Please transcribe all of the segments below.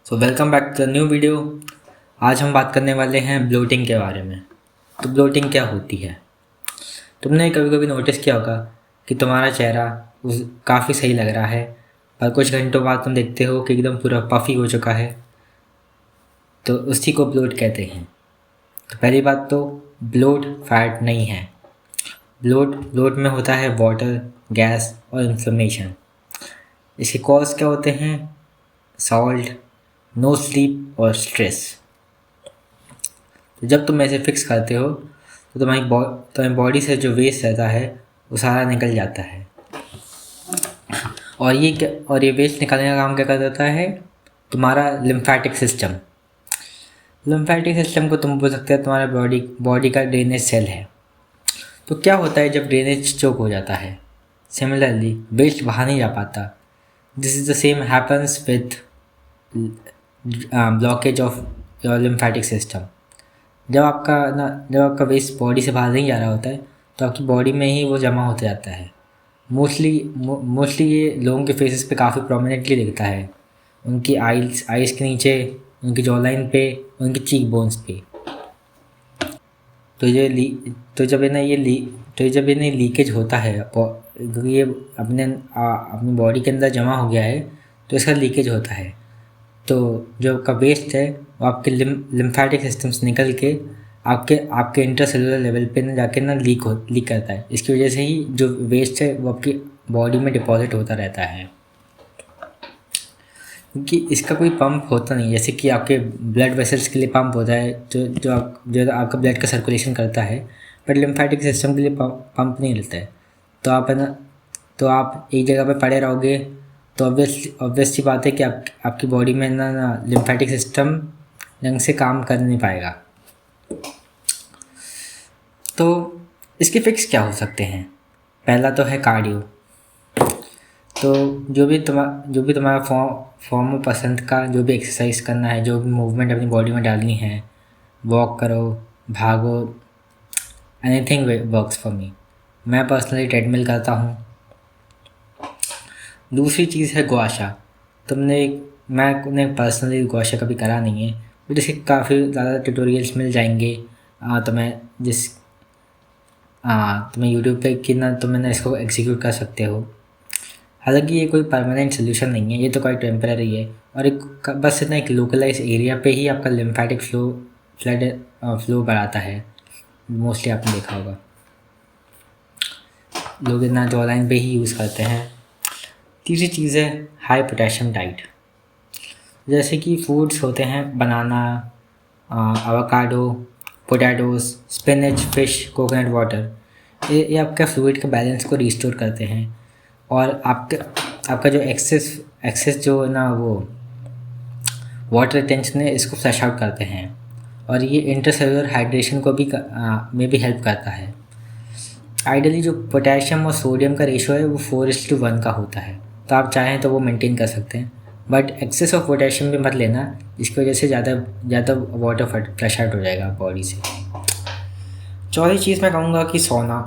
So welcome back to the new video. आज हम बात करने वाले हैं ब्लोटिंग के बारे में। तो ब्लोटिंग क्या होती है? तुमने कभी कभी नोटिस किया होगा कि तुम्हारा चेहरा काफ़ी सही लग रहा है, पर कुछ घंटों बाद तुम देखते हो कि एकदम पूरा पफी हो चुका है। तो उसी को ब्लोट कहते हैं। तो पहली बात तो ब्लोट फैट नहीं है। ब्लोट में होता है वाटर, गैस और इन्फ्लेमेशन। इसके कॉज क्या होते हैं? सॉल्ट, नो स्लीप और स्ट्रेस। तो जब तुम ऐसे फिक्स करते हो तो तुम्हारी बॉडी से जो वेस्ट रहता है वो सारा निकल जाता है। और ये वेस्ट निकालने का काम क्या कर देता है? तुम्हारा लिम्फेटिक सिस्टम। लिम्फेटिक सिस्टम को तुम बोल सकते हो तुम्हारे बॉडी का ड्रेनेज सेल है। तो क्या होता है जब ड्रेनेज चोक हो जाता है? सिमिलरली वेस्ट बाहर नहीं जा पाता। This is the same happens with blockage of your lymphatic system. जब आपका वेस्ट बॉडी से बाहर नहीं जा रहा होता है तो आपकी बॉडी में ही वो जमा होता जाता है। मोस्टली ये लोगों के फेसेस पे काफ़ी प्रोमिनेंटली दिखता है। उनकी आइज़ के नीचे, उनकी जॉ लाइन पे, उनकी चीक बोन्स पे। तो जब इन्हें लीकेज होता है, क्योंकि ये अपनी बॉडी के अंदर जमा हो गया है तो इसका लीकेज होता है। तो जो आपका वेस्ट है वो आपके लिम्फेटिक सिस्टम से निकल के आपके इंटरसेलुलर लेवल पे ना जाके ना लीक करता है। इसकी वजह से ही जो वेस्ट है वो आपकी बॉडी में डिपॉजिट होता रहता है, क्योंकि इसका कोई पंप होता नहीं। जैसे कि आपके ब्लड वेसल्स के लिए पंप होता है जो आपका ब्लड का सर्कुलेशन करता है, बट लिम्फेटिक सिस्टम के लिए पंप नहीं रहता है। तो आप एक जगह पे पड़े रहोगे तो ऑब्वियसली बात है कि आपकी बॉडी में ना लिम्फेटिक सिस्टम ढंग से काम कर नहीं पाएगा। तो इसके फिक्स क्या हो सकते हैं? पहला तो है कार्डियो। तो जो भी तुम्हारा फॉर्म ऑफ पसंद का जो भी एक्सरसाइज करना है, जो भी मूवमेंट अपनी बॉडी में डालनी है, वॉक करो, भागो, एनीथिंग वर्क्स फॉर मी। मैं पर्सनली ट्रेडमिल करता हूँ। दूसरी चीज़ है गुआशा। मैंने पर्सनली गुआशा कभी करा नहीं है, बट इसके काफ़ी ज़्यादा ट्यूटोरियल्स मिल जाएंगे तुम्हें यूट्यूब पे कि ना तुम ना इसको एग्जीक्यूट कर सकते हो। हालांकि ये कोई परमानेंट सोल्यूशन नहीं है, ये तो कोई टेम्पररी है और बस इतना एक लोकलाइज एरिया पे ही आपका लिम्फेटिक फ्लो बढ़ाता है। मोस्टली आपने देखा होगा लोग इतना जॉ लाइन पे ही यूज़ करते हैं। तीसरी चीज़ है हाई पोटेशियम डाइट। जैसे कि फूड्स होते हैं banana, avocado, potatoes, spinach, fish, coconut water. ये आपका फ्लूइड के बैलेंस को रिस्टोर करते हैं और आपका जो एक्सेस जो है ना वो वाटर रिटेंशन है इसको फ्लश आउट करते हैं। और ये इंटरसेलुलर हाइड्रेशन को भी में भी हेल्प करता है। आइडियली जो पोटेशियम और सोडियम का रेशो है वो 4:1 का होता है, तो आप चाहें तो वो मेंटेन कर सकते हैं, बट एक्सेस ऑफ पोटेशियम भी मत लेना, जिसकी वजह से ज़्यादा वाटर फ्लश आउट हो जाएगा बॉडी से। चौथी चीज़ मैं कहूँगा कि सोना।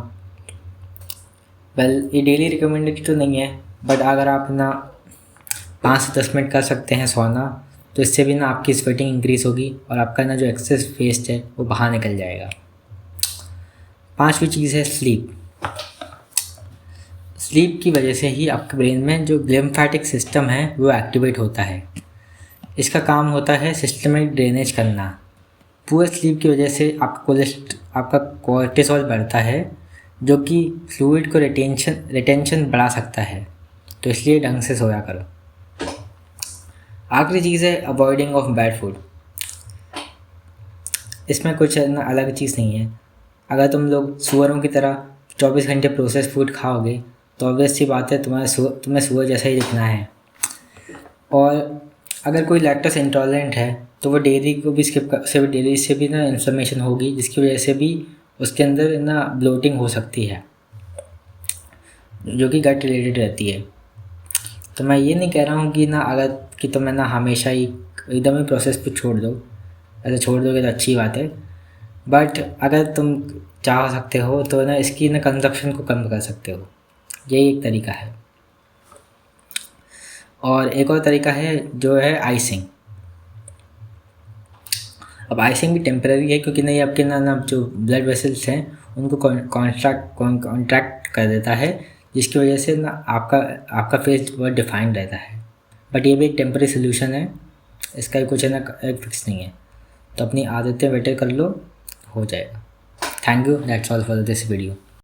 ये डेली रिकमेंडेड तो नहीं है, बट अगर आप ना 5 से 10 मिनट कर सकते हैं सोना, तो इससे भी ना आपकी स्वेटिंग इंक्रीज़ होगी और आपका ना जो एक्सेस वेस्ट है वो बाहर निकल जाएगा। पांचवी चीज़ है स्लीप। स्लीप की वजह से ही आपके ब्रेन में जो लिम्फेटिक सिस्टम है वो एक्टिवेट होता है। इसका काम होता है सिस्टमिक ड्रेनेज करना। पूरे स्लीप की वजह से आपका कोर्टिसोल बढ़ता है, जो कि फ्लूइड को रिटेंशन बढ़ा सकता है। तो इसलिए ढंग से सोया करो। आखिरी चीज़ है अवॉइडिंग ऑफ बैड फूड। इसमें कुछ अलग चीज़ नहीं है। अगर तुम लोग सुअरों की तरह 24 घंटे प्रोसेस फूड खाओगे तो ऑब्वियसली बात है तुम्हें सुअर जैसा ही दिखना है। और अगर कोई लैक्टोस इंटॉलरेंट है तो वो डेयरी को भी डेयरी से भी ना इन्फ्लेमेशन होगी, जिसकी वजह से भी उसके अंदर ना ब्लोटिंग हो सकती है, जो कि गट रिलेटेड रहती है। तो मैं ये नहीं कह रहा हूँ कि तुम्हें ना हमेशा ही एकदम ही प्रोसेस पे छोड़ दो। ऐसे छोड़ दोगे तो अच्छी बात है, बट अगर तुम चाह सकते हो तो ना इसकी ना कंजप्शन को कम कर सकते हो। यही एक तरीका है। और एक और तरीका है जो है आइसिंग। अब आइसिंग भी टेम्पररी है, क्योंकि नहीं आपके ना जो ब्लड वेसल्स हैं उनको कॉन्ट्रैक्ट कर देता है, जिसकी वजह से ना आपका फेस बहुत डिफाइंड रहता है। बट ये भी एक टेम्पररी सोल्यूशन है, इसका कुछ है ना एक फिक्स नहीं है। तो अपनी आदतें बेटर कर लो, हो जाएगा। Thank you, that's all for this video.